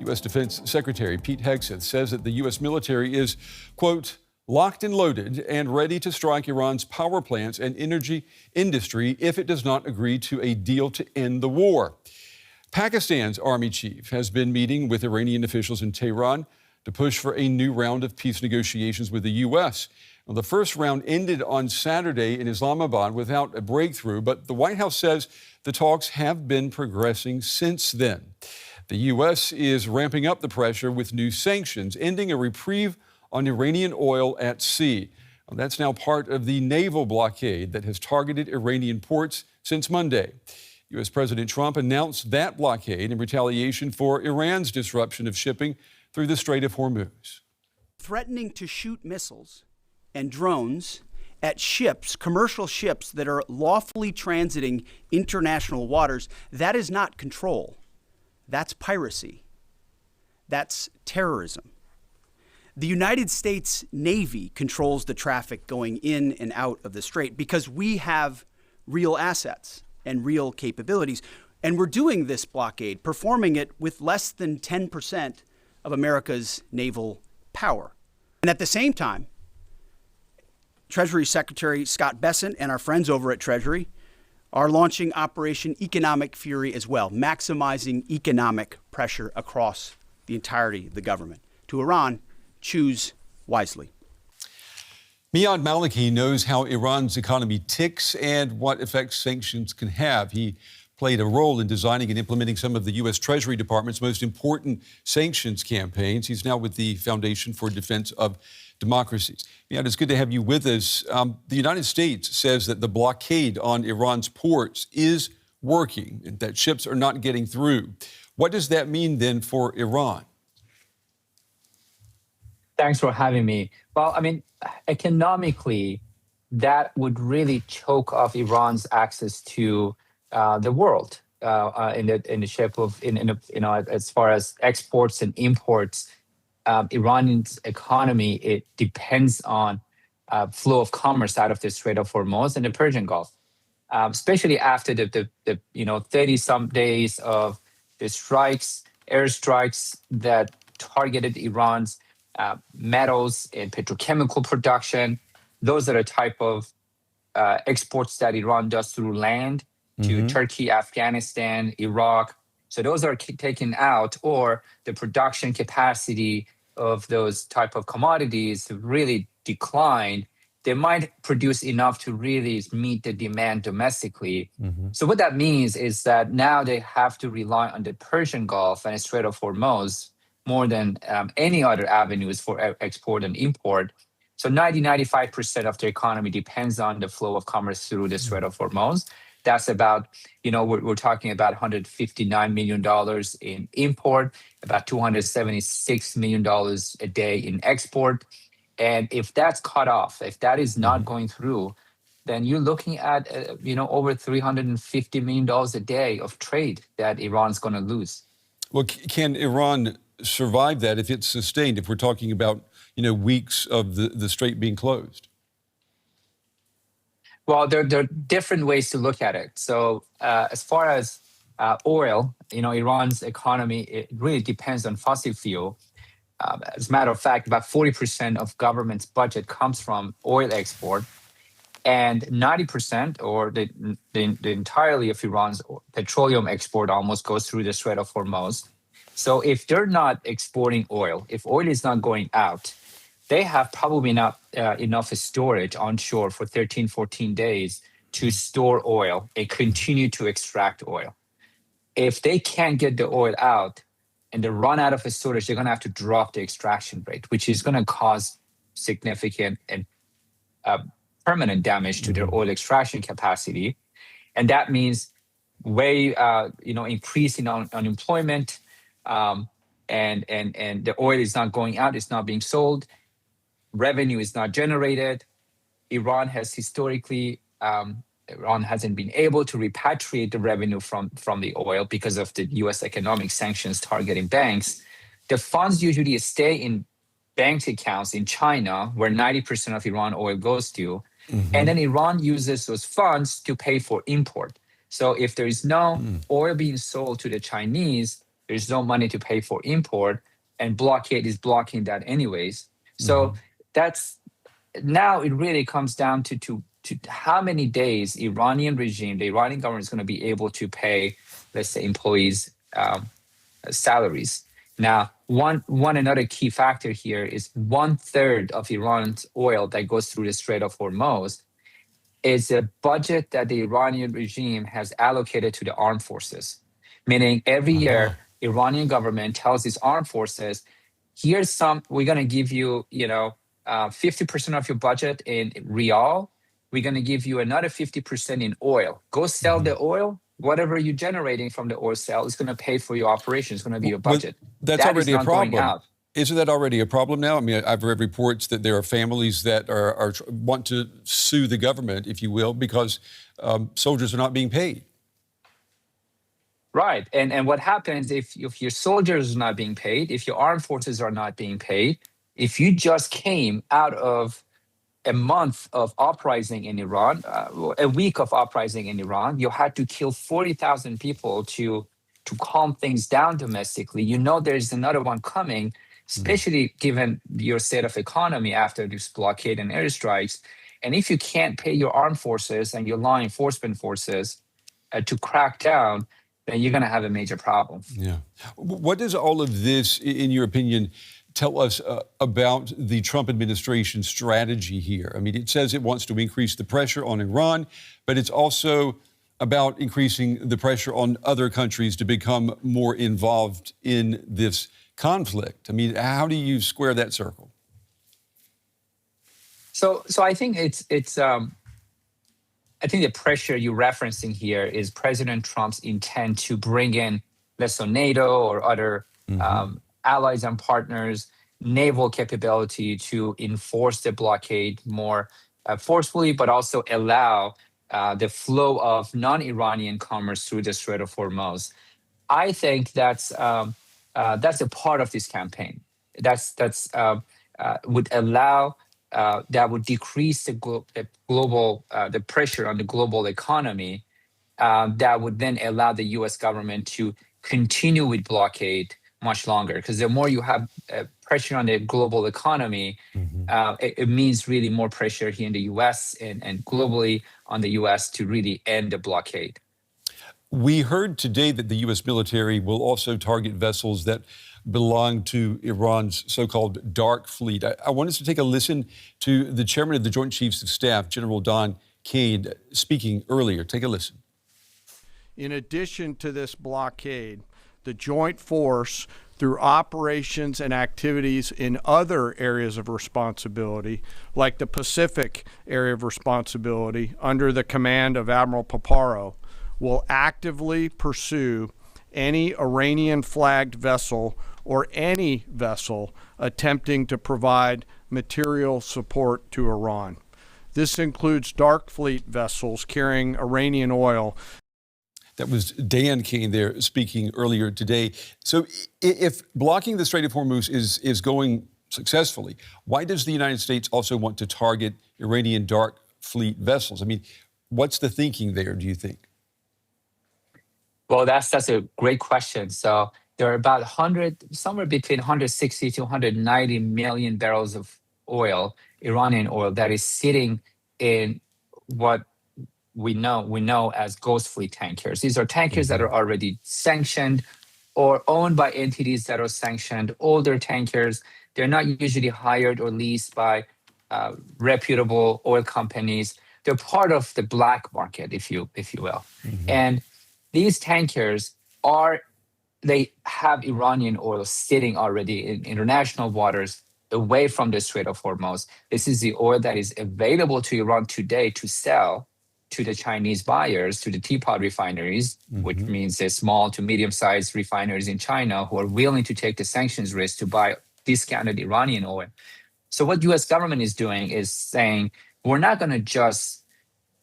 U.S. Defense Secretary Pete Hegseth says that the U.S. military is, quote, locked and loaded and ready to strike Iran's power plants and energy industry if it does not agree to a deal to end the war. Pakistan's army chief has been meeting with Iranian officials in Tehran to push for a new round of peace negotiations with the U.S. Well, the first round ended on Saturday in Islamabad without a breakthrough, but the White House says the talks have been progressing since then. The U.S. is ramping up the pressure with new sanctions, ending a reprieve on Iranian oil at sea. Well, that's now part of the naval blockade that has targeted Iranian ports since Monday. U.S. President Trump announced that blockade in retaliation for Iran's disruption of shipping through the Strait of Hormuz. Threatening to shoot missiles and drones at ships, commercial ships that are lawfully transiting international waters, that is not control. That's piracy. That's terrorism. The United States Navy controls the traffic going in and out of the strait because we have real assets and real capabilities. And we're doing this blockade, performing it with less than 10% of America's naval power. And at the same time, Treasury Secretary Scott Bessent and our friends over at Treasury are launching Operation Economic Fury as well, maximizing economic pressure across the entirety of the government. To Iran, choose wisely. Miad Maleki knows how Iran's economy ticks and what effects sanctions can have. He played a role in designing and implementing some of the U.S. Treasury Department's most important sanctions campaigns. He's now with the Foundation for Defense of Democracies. Miad, it's good to have you with us. The United States says that the blockade on Iran's ports is working, and that ships are not getting through. What does that mean then for Iran? Thanks for having me. Well, I mean, economically, that would really choke off Iran's access to the world in the shape of, as far as exports and imports. Iranian's economy, it depends on flow of commerce out of the Strait of Hormuz and the Persian Gulf, especially after the 30-some days of the airstrikes that targeted Iran's metals and petrochemical production. Those are the type of exports that Iran does through land to Turkey, Afghanistan, Iraq. So those are taken out, or the production capacity of those type of commodities have really declined. They might produce enough to really meet the demand domestically. So what that means is that now they have to rely on the Persian Gulf and the Strait of Hormuz more than any other avenues for export and import. So 95% of the economy depends on the flow of commerce through the Strait of Hormuz. That's about, we're talking about $159 million in import, about $276 million a day in export. And if that's cut off, if that is not going through, then you're looking at, over $350 million a day of trade that Iran's going to lose. Well, can Iran survive that if it's sustained, if we're talking about, weeks of the strait being closed? Well, there are different ways to look at it. So as far as oil, Iran's economy, it really depends on fossil fuel. As a matter of fact, about 40% of government's budget comes from oil export, and 90% or the entirely of Iran's petroleum export almost goes through the Strait of Hormuz. So if they're not exporting oil, if oil is not going out, they have probably not enough storage onshore for 13, 14 days to store oil and continue to extract oil. If they can't get the oil out and they run out of storage, they're going to have to drop the extraction rate, which is going to cause significant and permanent damage to their oil extraction capacity. And that means increasing unemployment, and the oil is not going out, it's not being sold. Revenue is not generated. Iran has historically, Iran hasn't been able to repatriate the revenue from the oil because of the U.S. economic sanctions targeting banks. The funds usually stay in bank accounts in China, where 90% of Iran oil goes to. And then Iran uses those funds to pay for import. So if there is no oil being sold to the Chinese, There's no money to pay for import, and blockade is blocking that anyways. So that's now it really comes down to how many days the Iranian government is going to be able to pay, let's say, employees salaries. Now, one another key factor here is 1/3 of Iran's oil that goes through the Strait of Hormuz is a budget that the Iranian regime has allocated to the armed forces, meaning every year Iranian government tells its armed forces, we're going to give you, 50% of your budget in rial. We're going to give you another 50% in oil. Go sell the oil. Whatever you're generating from the oil sale is going to pay for your operation. It's going to be your budget. That's that already is a not problem. Going out. Isn't that already a problem now? I mean, I've read reports that there are families that want to sue the government, if you will, because soldiers are not being paid. Right. And what happens if your soldiers are not being paid, if your armed forces are not being paid, if you just came out of a month of uprising in Iran, a week of uprising in Iran, you had to kill 40,000 people to calm things down domestically. There's another one coming, especially given your state of economy after this blockade and airstrikes. And if you can't pay your armed forces and your law enforcement forces to crack down, then you're going to have a major problem. Yeah. What does all of this, in your opinion, tell us about the Trump administration strategy here? I mean, it says it wants to increase the pressure on Iran, but it's also about increasing the pressure on other countries to become more involved in this conflict. I mean, how do you square that circle? So I think I think the pressure you're referencing here is President Trump's intent to bring in, let's say, NATO or other allies and partners, naval capability to enforce the blockade more forcefully, but also allow the flow of non-Iranian commerce through the Strait of Hormuz. I think that's a part of this campaign. Would allow that would decrease the global the pressure on the global economy. That would then allow the U.S. government to continue with blockade much longer, because the more you have pressure on the global economy, it means really more pressure here in the U.S. and globally on the U.S. to really end the blockade. We heard today that the U.S. military will also target vessels that belong to Iran's so-called dark fleet. I want us to take a listen to the chairman of the Joint Chiefs of Staff, General Caine, speaking earlier. Take a listen. In addition to this blockade, the joint force, through operations and activities in other areas of responsibility, like the Pacific area of responsibility under the command of Admiral Paparo, will actively pursue any Iranian-flagged vessel or any vessel attempting to provide material support to Iran. This includes dark fleet vessels carrying Iranian oil. That was Caine there speaking earlier today. So if blocking the Strait of Hormuz is going successfully, why does the United States also want to target Iranian dark fleet vessels? I mean, what's the thinking there, do you think? Well, that's a great question. So there are about somewhere between 160 to 190 million barrels of oil, Iranian oil, that is sitting in what we know as ghost fleet tankers. These are tankers that are already sanctioned or owned by entities that are sanctioned, older tankers. They're not usually hired or leased by reputable oil companies. They're part of the black market, if you will. And these tankers they have Iranian oil sitting already in international waters away from the Strait of Hormuz. This is the oil that is available to Iran today to sell to the Chinese buyers, to the teapot refineries, which means the small to medium-sized refineries in China who are willing to take the sanctions risk to buy discounted Iranian oil. So what U.S. government is doing is saying, we're not going to just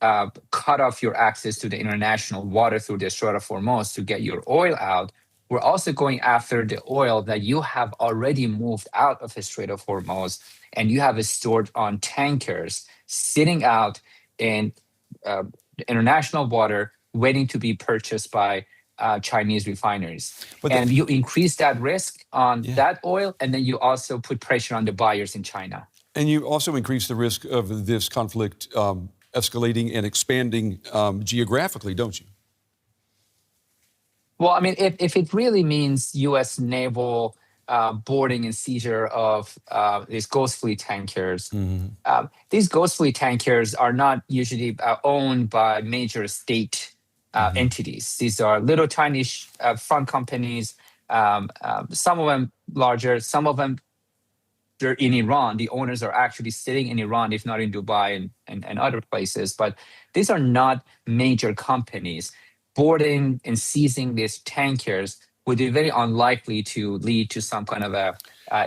cut off your access to the international water through the Strait of Hormuz to get your oil out. We're also going after the oil that you have already moved out of the Strait of Hormuz and you have it stored on tankers sitting out in international water waiting to be purchased by Chinese refineries. But And you increase that risk on Yeah. that oil, and then you also put pressure on the buyers in China. And you also increase the risk of this conflict escalating and expanding geographically, don't you? Well, I mean, if it really means U.S. naval boarding and seizure of these Ghost Fleet tankers, these Ghost Fleet tankers are not usually owned by major state entities. These are little tiny front companies, some of them larger, some of them they're in Iran. The owners are actually sitting in Iran, if not in Dubai and other places. But these are not major companies. Boarding and seizing these tankers would be very unlikely to lead to some kind of a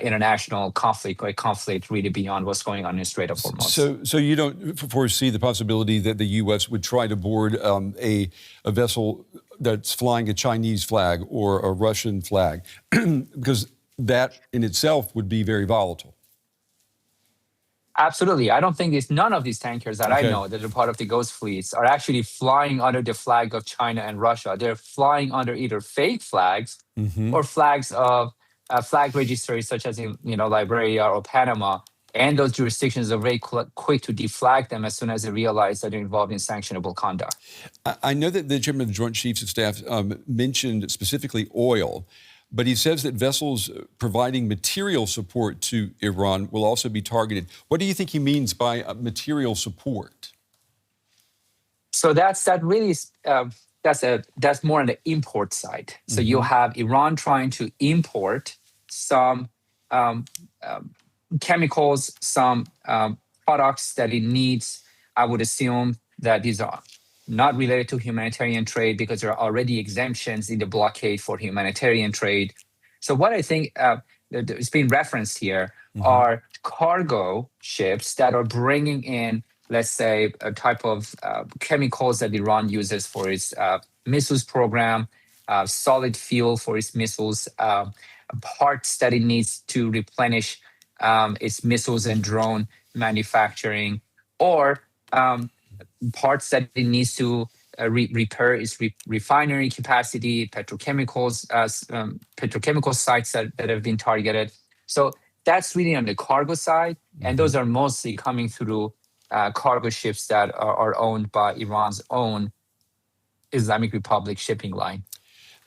international conflict or a conflict really beyond what's going on in the Strait of Hormuz. So you don't foresee the possibility that the U.S. would try to board a vessel that's flying a Chinese flag or a Russian flag, because that in itself would be very volatile. Absolutely. I don't think none of these tankers that I know that are part of the Ghost Fleets are actually flying under the flag of China and Russia. They're flying under either fake flags or flags of flag registries such as in Liberia or Panama. And those jurisdictions are very quick to deflag them as soon as they realize that they're involved in sanctionable conduct. I know that the Chairman of the Joint Chiefs of Staff mentioned specifically oil, but he says that vessels providing material support to Iran will also be targeted. What do you think he means by material support? So that's more on the import side. So you have Iran trying to import some chemicals, some products that it needs. I would assume that these are not related to humanitarian trade because there are already exemptions in the blockade for humanitarian trade. So what I think is being referenced here are cargo ships that are bringing in, let's say, a type of chemicals that Iran uses for its missiles program, solid fuel for its missiles, parts that it needs to replenish its missiles and drone manufacturing, or parts that it needs to repair its refinery capacity, petrochemicals, petrochemical sites that have been targeted. So that's really on the cargo side, and those are mostly coming through cargo ships that are owned by Iran's own Islamic Republic shipping line.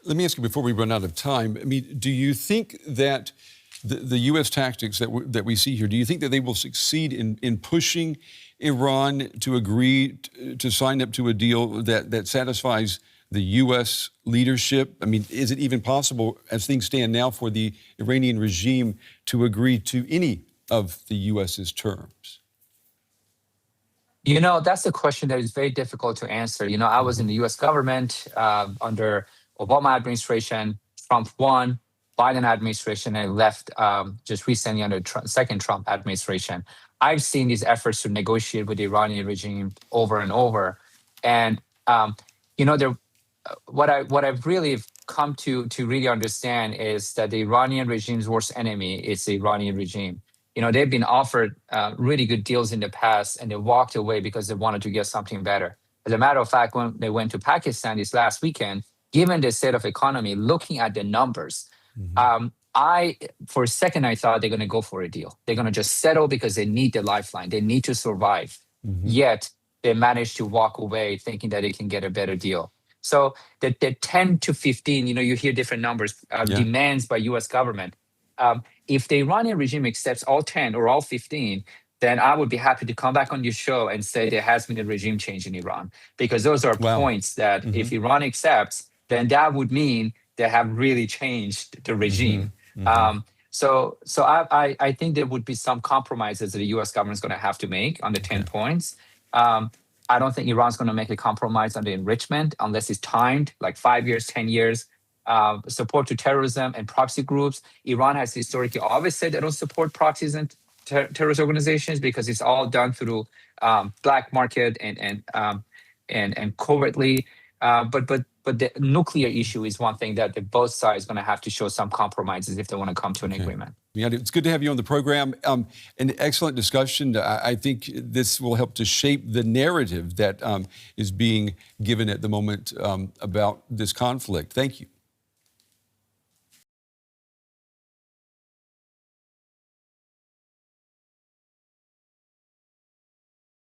Let me ask you before we run out of time. I mean, do you think that the U.S. tactics that we see here, do you think that they will succeed in pushing Iran to agree to sign up to a deal that satisfies the U.S. leadership? I mean, is it even possible, as things stand now, for the Iranian regime to agree to any of the U.S.'s terms? That's a question that is very difficult to answer. I was in the U.S. government under Obama administration. Trump won. Biden administration, and left just recently under second Trump administration. I've seen these efforts to negotiate with the Iranian regime over and over, and what I've really come to really understand is that the Iranian regime's worst enemy is the Iranian regime. They've been offered really good deals in the past, and they walked away because they wanted to get something better. As a matter of fact, when they went to Pakistan this last weekend, given the state of economy, looking at the numbers, for a second, I thought they're going to go for a deal. They're going to just settle because they need the lifeline. They need to survive. Yet they managed to walk away thinking that they can get a better deal. So the 10 to 15, you hear different numbers, demands by U.S. government. If the Iranian regime accepts all 10 or all 15, then I would be happy to come back on your show and say there has been a regime change in Iran. Because those are points that if Iran accepts, then that would mean they have really changed the regime. So I think there would be some compromises that the U.S. government is going to have to make on the 10 points. I don't think Iran's going to make a compromise on the enrichment unless it's timed, like 5 years, 10 years. Support to terrorism and proxy groups. Iran has historically always said they don't support proxies and terrorist organizations because it's all done through black market and covertly. But the nuclear issue is one thing that both sides are going to have to show some compromises if they want to come to an agreement. Yeah, it's good to have you on the program. An excellent discussion. I think this will help to shape the narrative that is being given at the moment about this conflict. Thank you.